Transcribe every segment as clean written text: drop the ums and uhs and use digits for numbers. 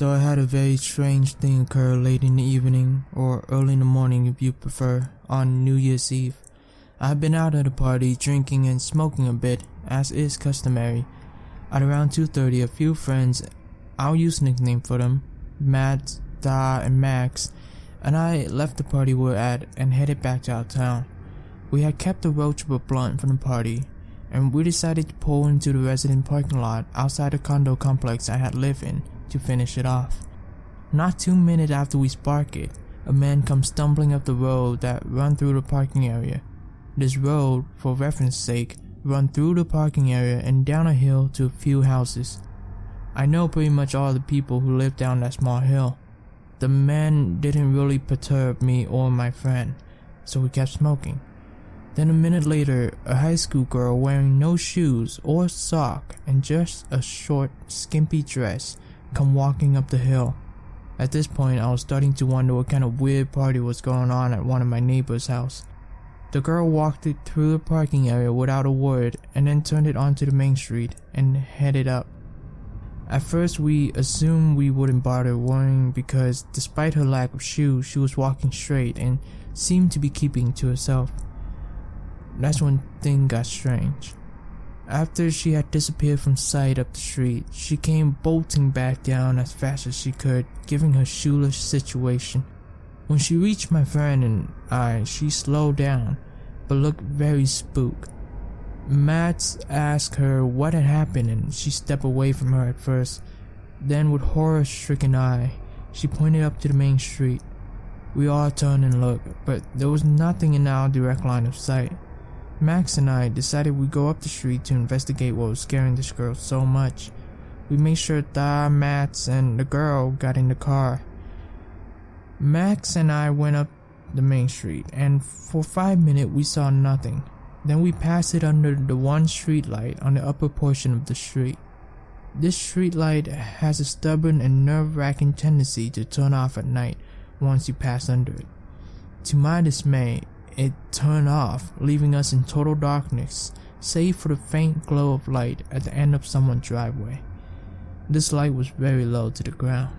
So I had a very strange thing occur late in the evening, or early in the morning if you prefer, on New Year's Eve. I had been out at a party drinking and smoking a bit, as is customary. At around 2:30, a few friends, I'll use a nickname for them, Matt, Da, and Max, and I left the party we were at and headed back to our town. We had kept a roach of a blunt from the party, and we decided to pull into the resident parking lot outside the condo complex I had lived in to finish it off. Not 2 minutes after we spark it, a man comes stumbling up the road that run through the parking area. This road, for reference sake, run through the parking area and down a hill to a few houses. I know pretty much all the people who live down that small hill. The man didn't really perturb me or my friend, so we kept smoking. Then a minute later, a high school girl wearing no shoes or sock and just a short, skimpy dress come walking up the hill. At this point, I was starting to wonder what kind of weird party was going on at one of my neighbor's house. The girl walked it through the parking area without a word and then turned it onto the main street and headed up. At first we assumed we wouldn't bother worrying because despite her lack of shoes, she was walking straight and seemed to be keeping to herself. That's when things got strange. After she had disappeared from sight up the street, she came bolting back down as fast as she could, giving her shoeless situation. When she reached my friend and I, she slowed down, but looked very spooked. Matt asked her what had happened and she stepped away from her at first. Then with horror-stricken eye, she pointed up to the main street. We all turned and looked, but there was nothing in our direct line of sight. Max and I decided we'd go up the street to investigate what was scaring this girl so much. We made sure Max, and the girl got in the car. Max and I went up the main street, and for 5 minutes we saw nothing. Then we passed it under the one street light on the upper portion of the street. This street light has a stubborn and nerve-wracking tendency to turn off at night once you pass under it. To my dismay, it turned off, leaving us in total darkness, save for the faint glow of light at the end of someone's driveway. This light was very low to the ground.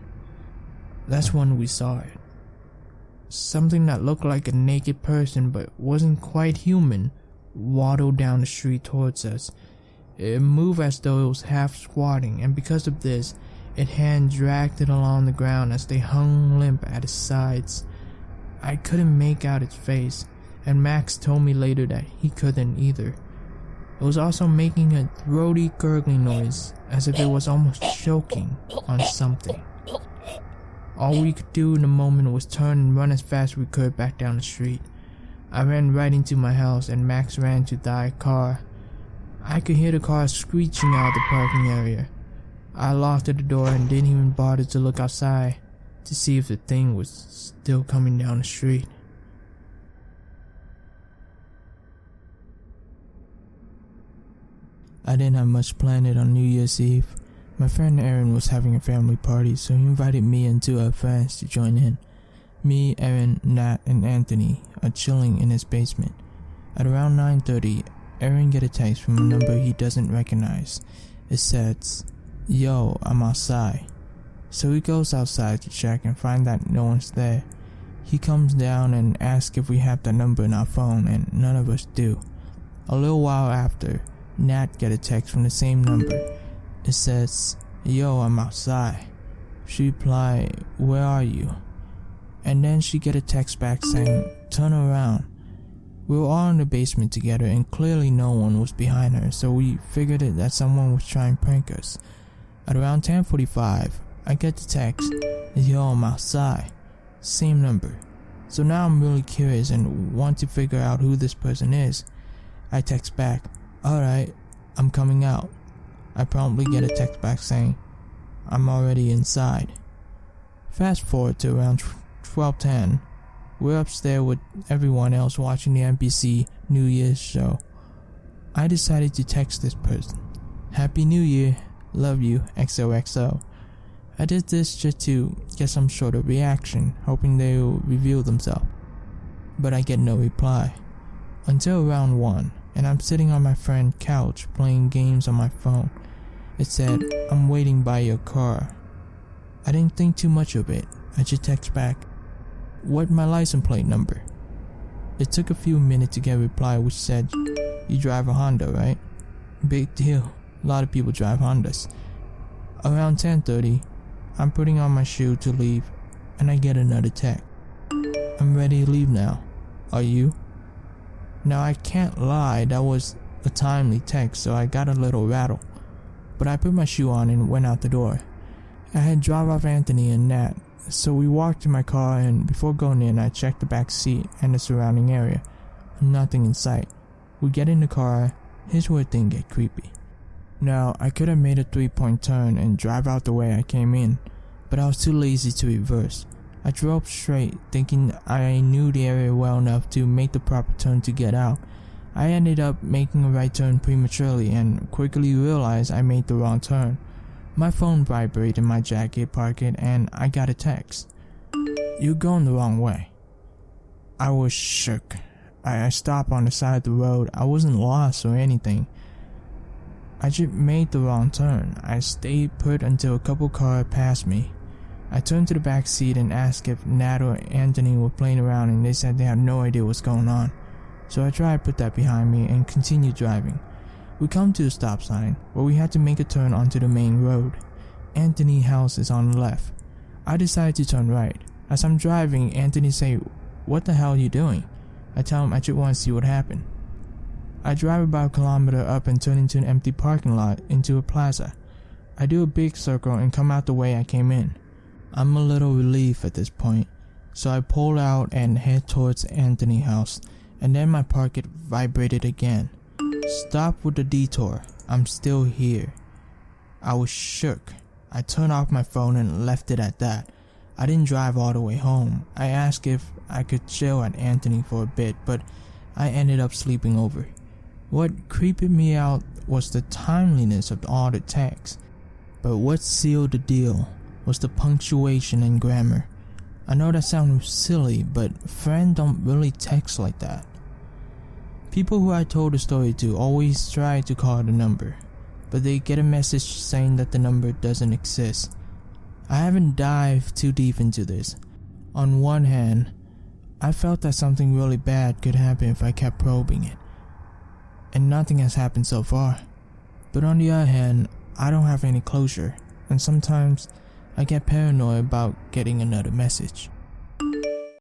That's when we saw it. Something that looked like a naked person but wasn't quite human waddled down the street towards us. It moved as though it was half squatting, and because of this, its hand dragged it along the ground as they hung limp at its sides. I couldn't make out its face, and Max told me later that he couldn't either. It was also making a throaty gurgling noise, as if it was almost choking on something. All we could do in the moment was turn and run as fast as we could back down the street. I ran right into my house and Max ran to the car. I could hear the car screeching out of the parking area. I locked the door and didn't even bother to look outside to see if the thing was still coming down the street. I didn't have much planned on New Year's Eve. My friend Aaron was having a family party, so he invited me and two other friends to join in. Me, Aaron, Nat, and Anthony are chilling in his basement. At around 9:30, Aaron gets a text from a number he doesn't recognize. It says, "Yo, I'm outside." So he goes outside to check and find that no one's there. He comes down and asks if we have that number in our phone, and none of us do. A little while after, Nat gets a text from the same number. It says, "Yo, I'm outside." She replied, "Where are you?" And then she gets a text back saying, "Turn around." We were all in the basement together and clearly no one was behind her, so we figured that someone was trying to prank us. At around 10:45, I get the text, "Yo, I'm outside." Same number. So now I'm really curious and want to figure out who this person is. I text back, "Alright, I'm coming out." I promptly get a text back saying, "I'm already inside." Fast forward to around 12:10. We're upstairs with everyone else watching the NBC New Year's show. I decided to text this person, "Happy New Year, love you, XOXO." I did this just to get some sort of reaction, hoping they will reveal themselves. But I get no reply. Until around 1, and I'm sitting on my friend's couch playing games on my phone. It said, "I'm waiting by your car." I didn't think too much of it. I just text back, "What my license plate number?" It took a few minutes to get a reply which said, "You drive a Honda, right?" Big deal. A lot of people drive Hondas. Around 10:30, I'm putting on my shoe to leave and I get another text. "I'm ready to leave now. Are you?" Now I can't lie, that was a timely text, so I got a little rattled. But I put my shoe on and went out the door. I had dropped off Anthony and Nat, so we walked to my car, and before going in I checked the back seat and the surrounding area. Nothing in sight. We get in the car. Here's where things get creepy. Now, I could have made a 3-point turn and drive out the way I came in, but I was too lazy to reverse. I drove straight, thinking I knew the area well enough to make the proper turn to get out. I ended up making a right turn prematurely and quickly realized I made the wrong turn. My phone vibrated in my jacket pocket and I got a text. "You're going the wrong way." I was shook. I stopped on the side of the road. I wasn't lost or anything. I just made the wrong turn. I stayed put until a couple cars passed me. I turned to the back seat and asked if Nat or Anthony were playing around, and they said they had no idea what's going on. So I tried to put that behind me and continued driving. We come to a stop sign where we had to make a turn onto the main road. Anthony's house is on the left. I decided to turn right. As I'm driving, Anthony say, "What the hell are you doing?" I tell him I just want to see what happened. I drive about a kilometer up and turn into an empty parking lot into a plaza. I do a big circle and come out the way I came in. I'm a little relieved at this point, so I pull out and head towards Anthony's house, and then my pocket vibrated again. Stop with the detour. I'm still here. I was shook. I turned off my phone and left it at that. I didn't drive all the way home. I asked if I could chill at Anthony for a bit, but I ended up sleeping over. What creeped me out was the timeliness of all the texts, but what sealed the deal was the punctuation and grammar. I know that sounds silly, but friends don't really text like that. People who I told the story to always try to call the number, but they get a message saying that the number doesn't exist. I haven't dived too deep into this. On one hand, I felt that something really bad could happen if I kept probing it, and nothing has happened so far. But on the other hand, I don't have any closure, and sometimes I get paranoid about getting another message.